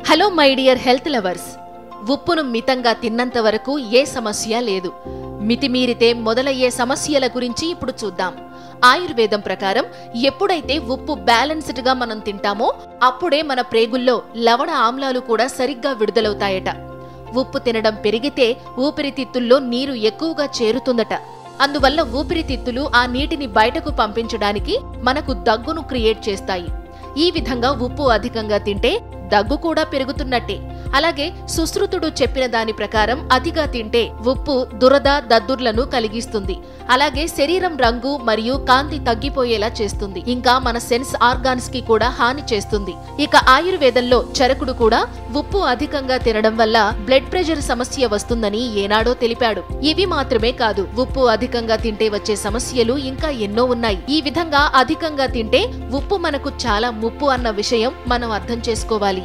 Hello my dear health lovers. ఉప్పును మితంగా తిన్నంత వరకు ఏ సమస్య లేదు. మితిమీరితే మొదలయ్యే సమస్యల గురించి ఇప్పుడు చూద్దాం. ఆయుర్వేదం ప్రకారం ఎప్పుడైతే ఉప్పు బ్యాలెన్స్డ్ గా మనం తింటామో అప్పుడే మన ప్రేగుల్లో లవణ ఆమ్లాలు కూడా సరిగ్గా విడుదలవుతాయట. ఉప్పు తినడం పెరిగితే ఊపిరితిత్తుల్లో నీరు ఎక్కువగా చేరుతుందట. అందువల్ల ఊపిరితిత్తులు ఆ నీటిని బయటకు పంపించడానికి మనకు దగ్గును క్రియేట్ చేస్తాయి. ఈ విధంగా ఉప్పు అధికంగా తింటే దగ్గు కూడా పెరుగుతున్నట్టే. అలాగే సుశ్రుతుడు చెప్పిన దాని ప్రకారం అతిగా తింటే ఉప్పు దురద దద్దుర్లను కలిగిస్తుంది. అలాగే శరీరం రంగు మరియు కాంతి తగ్గిపోయేలా చేస్తుంది. ఇంకా మన సెన్స్ ఆర్గాన్స్ కి కూడా హాని చేస్తుంది. ఇక ఆయుర్వేదంలో చరకుడు కూడా ఉప్పు అధికంగా తినడం వల్ల బ్లడ్ ప్రెషర్ సమస్య వస్తుందని ఏనాడో తెలిపాడు. ఇవి మాత్రమే కాదు, ఉప్పు అధికంగా తింటే వచ్చే సమస్యలు ఇంకా ఎన్నో ఉన్నాయి. ఈ విధంగా అధికంగా తింటే ఉప్పు మనకు చాలా ముప్పు అన్న విషయం మనం అర్థం చేసుకోవాలి.